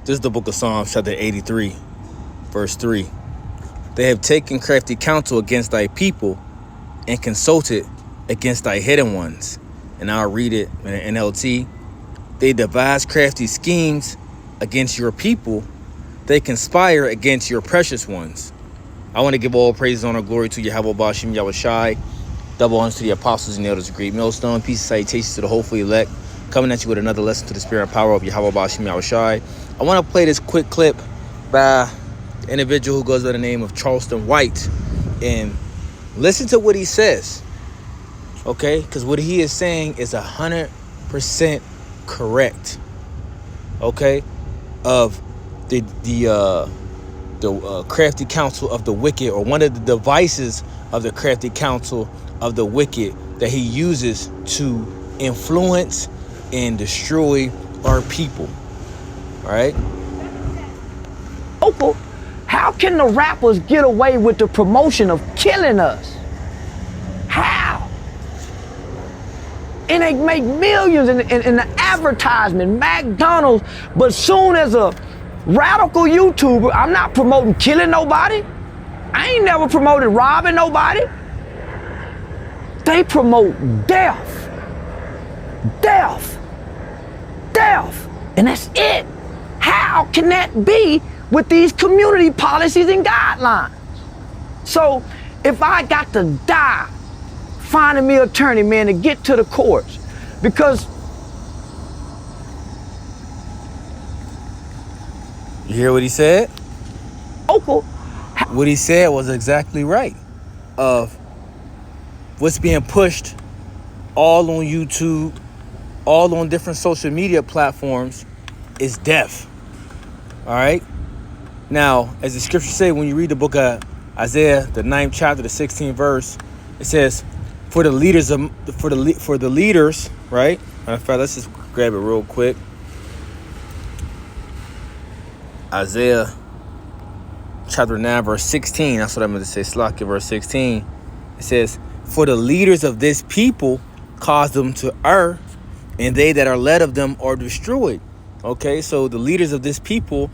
This is the book of Psalms, chapter 83, verse 3. They have taken crafty counsel against thy people and consulted against thy hidden ones. And I'll read it in NLT. They devise crafty schemes against your people. They conspire against your precious ones. I want to give all praise, honor, glory to Yahweh Bashim Yahushai. Double honors to the apostles and elders of great millstone. Peace and salutations to the hopeful elect. Coming at you with another lesson to the spirit and power of Yahweh Bashim Yahushai. I want to play this quick clip by an individual who goes by the name of Charleston White. And listen to what he says. Okay? Because what he is saying is 100% correct. Okay? Of the crafty counsel of the wicked, or one of the devices of the crafty counsel of the wicked that he uses to influence and destroy our people. All right? How can the rappers get away with the promotion of killing us? How? And they make millions in the advertisement, McDonald's, but soon as a radical YouTuber, I'm not promoting killing nobody. I ain't never promoted robbing nobody. They promote death. Death. Death. And that's it. How can that be with these community policies and guidelines? So if I got to die finding me an attorney, man, to get to the courts, because you hear what he said? local. What he said was exactly right. Of what's being pushed all on YouTube, all on different social media platforms, is death. All right. Now, as the scriptures say, when you read the book of Isaiah, the 9th chapter, the 16th verse, it says, "For the leaders right? Matter of fact, let's just grab it real quick. Isaiah chapter 9, verse 16. That's what I'm going to say. Slakia, verse 16. It says, "For the leaders of this people cause them to err, and they that are led of them are destroyed." Okay, so the leaders of this people,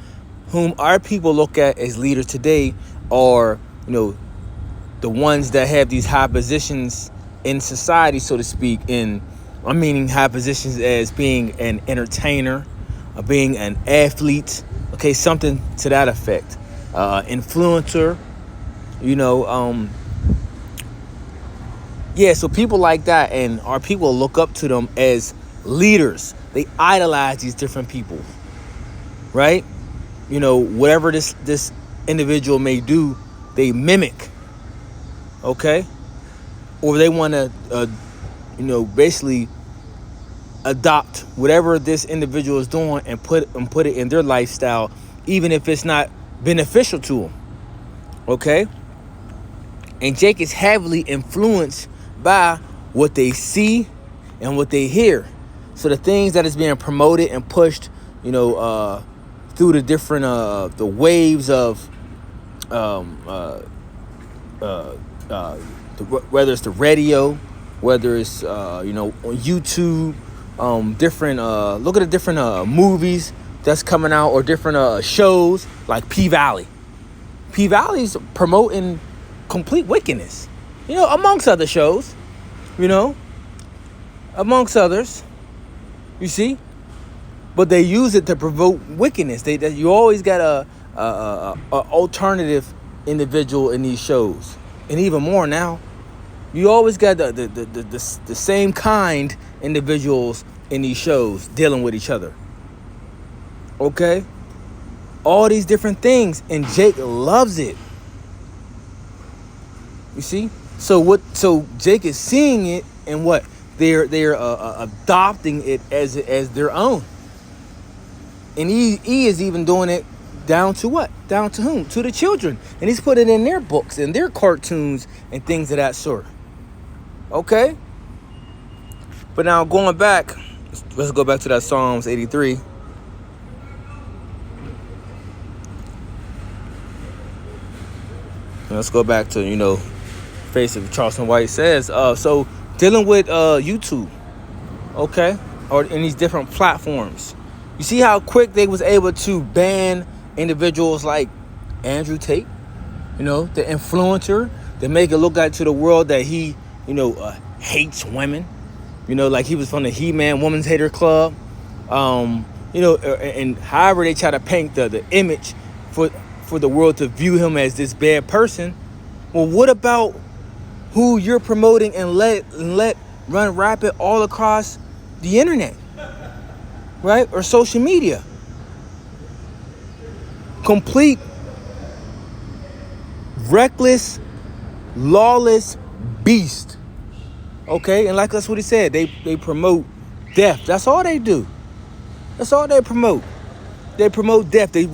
whom our people look at as leaders today, are, the ones that have these high positions in society, so to speak. I'm meaning high positions as being an entertainer, being an athlete, okay, something to that effect. Influencer, so people like that, and our people look up to them as leaders. They idolize these different people, right? Whatever this individual may do, they mimic, okay? Or they want to, basically adopt whatever this individual is doing and put it in their lifestyle, even if it's not beneficial to them, okay? And Jake is heavily influenced by what they see and what they hear. So the things that is being promoted and pushed, through the different the waves of whether it's the radio, whether it's on YouTube, different look at the different movies that's coming out, or different shows like P-Valley. P-Valley's promoting complete wickedness, amongst other shows, amongst others, you see. But they use it to provoke wickedness. You always got a alternative individual in these shows, and even more now. You always got the same kind individuals in these shows dealing with each other. Okay, all these different things, and Jake loves it. You see, so Jake is seeing it, and what they're adopting it as their own. And he is even doing it down to what? Down to whom? To the children. And he's putting it in their books and their cartoons and things of that sort. Okay? But now going back, let's go back to that Psalms 83. And let's go back to, face of Charleston White says. So dealing with YouTube, okay? Or in these different platforms. You see how quick they was able to ban individuals like Andrew Tate, you know, the influencer, to make it look like to the world that he, you know, hates women. You know, like he was from the He-Man Women's Hater Club. You know, and however they try to paint the image for the world to view him as this bad person. Well, what about who you're promoting and let run rapid all across the internet, right? Or social media? Complete, reckless, lawless beast. Okay, and like that's what he said, they promote death. That's all they do. That's all they promote. They promote death. They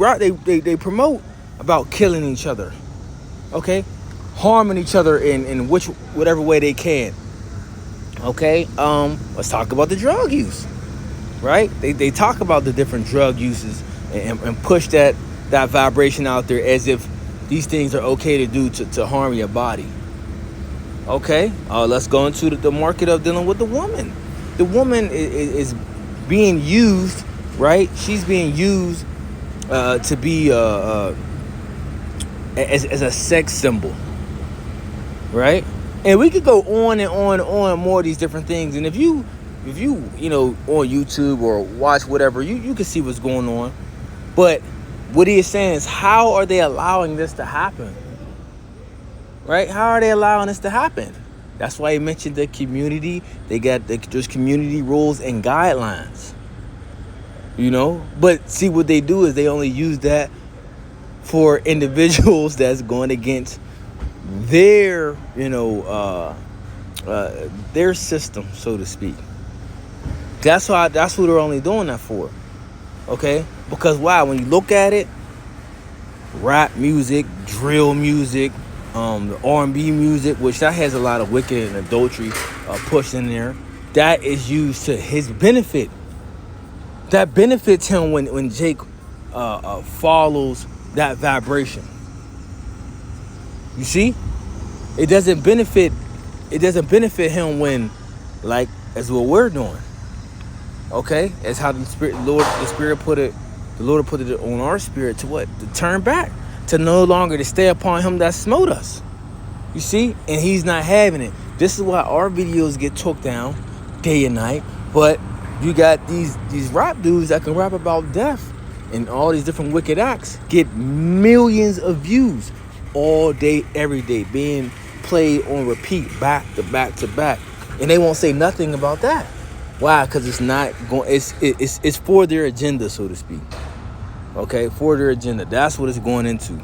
promote about killing each other. Okay, harming each other in whatever way they can. Okay, let's talk about the drug use. Right? They talk about the different drug uses and push that vibration out there as if these things are okay to do to harm your body. Okay, let's go into the market of dealing with the woman. The woman is being used, right? She's being used to be as a sex symbol, right? And we could go on and on and on more of these different things. And if you know, on YouTube or watch whatever, you can see what's going on. But what he is saying is, how are they allowing this to happen? Right? How are they allowing this to happen? That's why he mentioned the community. There's community rules and guidelines. You know? But see, what they do is they only use that for individuals that's going against their, you know, their system, so to speak. That's what they're only doing that for. Okay? Because why? When you look at it, rap music, drill music, the R&B music, which that has a lot of wicked and adultery pushed in there, that is used to his benefit. That benefits him when Jake follows that vibration. You see, it doesn't benefit him when, like, as what we're doing. Okay, as how the Lord put it on our spirit to what? To turn back, to no longer to stay upon him that smote us. You see, and he's not having it. This is why our videos get took down day and night. But you got these rap dudes that can rap about death and all these different wicked acts, get millions of views all day, every day, being played on repeat, back to back to back, and they won't say nothing about that. Why? Because it's not going. It's for their agenda, so to speak. Okay, for their agenda. That's what it's going into.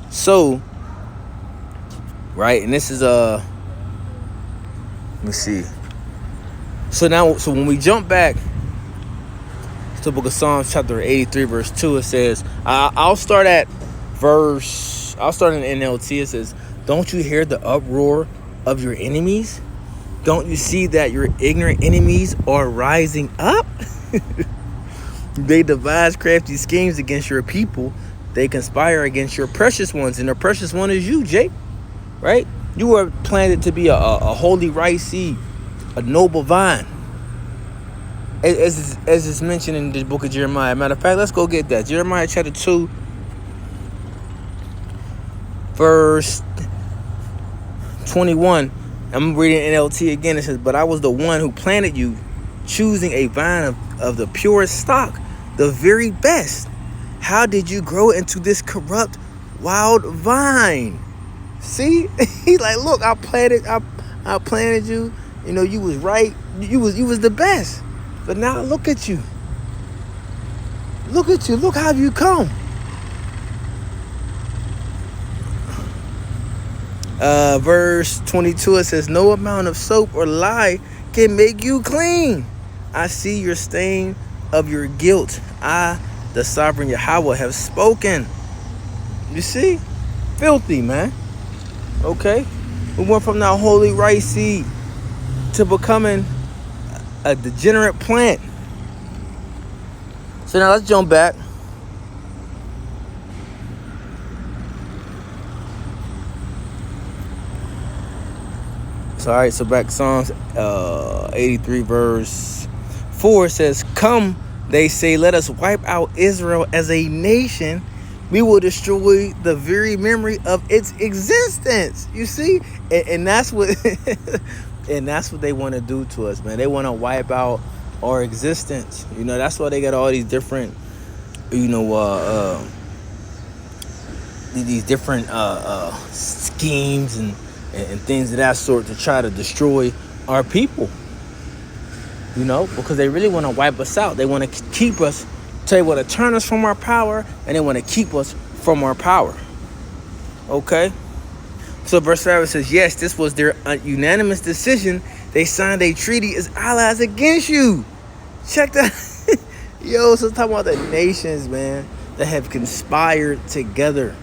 So, right, and this is let me see. So when we jump back to the book of Psalms, chapter 83, verse 2, it says, I'll start in NLT. It says, "Don't you hear the uproar of your enemies? Don't you see that your ignorant enemies are rising up? They devise crafty schemes against your people. They conspire against your precious ones." And the precious one is you, Jake. Right? You were planted to be a holy rice seed, a noble vine. As it's mentioned in the book of Jeremiah. Matter of fact, let's go get that. Jeremiah chapter 2, verse 21. I'm reading NLT again. It says, "But I was the one who planted you, choosing a vine of the purest stock, the very best. How did you grow into this corrupt, wild vine?" See? He's like, look, I planted you. You know, you was right. You was the best. But now look at you. Look at you. Look how you come. Verse 22, it says, "No amount of soap or lye can make you clean. I see your stain of your guilt. I, the sovereign Yahweh, have spoken." You see? Filthy, man. Okay? We went from that holy rice seed to becoming a degenerate plant. So now let's jump back. So, all right, so back Psalms 83 verse 4 says, "Come, They say, let us wipe out Israel as a nation. We will destroy the very memory of its existence. You see? And that's what and that's what they want to do to us, man. They want to wipe out our existence. You know, that's why they got all these different, you know, these different schemes and things of that sort to try to destroy our people. You know, because they really want to wipe us out. They want to keep us, they want to turn us from our power, and they want to keep us from our power. Okay? So verse 5 says, yes, this was their unanimous decision. They signed a treaty as allies against you. Check that. Yo, so talking about the nations, man, that have conspired together.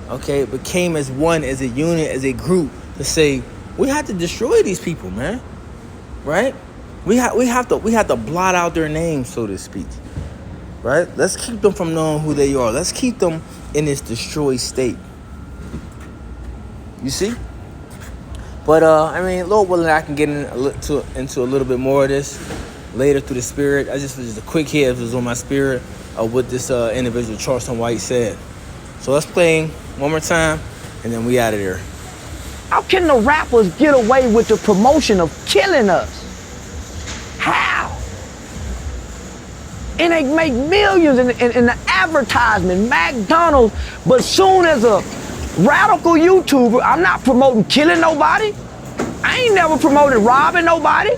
Okay? Became as one, as a unit, as a group to say, we have to destroy these people, man. Right? We have to blot out their names, so to speak. Right? Let's keep them from knowing who they are. Let's keep them in this destroyed state. You see? But I mean, Lord willing, I can get into a little bit more of this later through the Spirit. Just a quick hit was on my spirit of what this individual Charleston White said. So let's play one more time, and then we out of there. How can the rappers get away with the promotion of killing us? How? And they make millions in the advertisement, McDonald's, but soon as a radical YouTuber, I'm not promoting killing nobody. I ain't never promoted robbing nobody.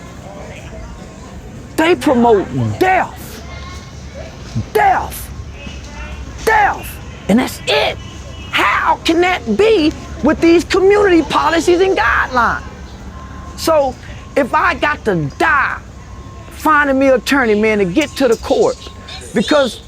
They promote death, death, death, and that's it. How can that be with these community policies and guidelines? So if I got to die finding me an attorney, man, to get to the courts, because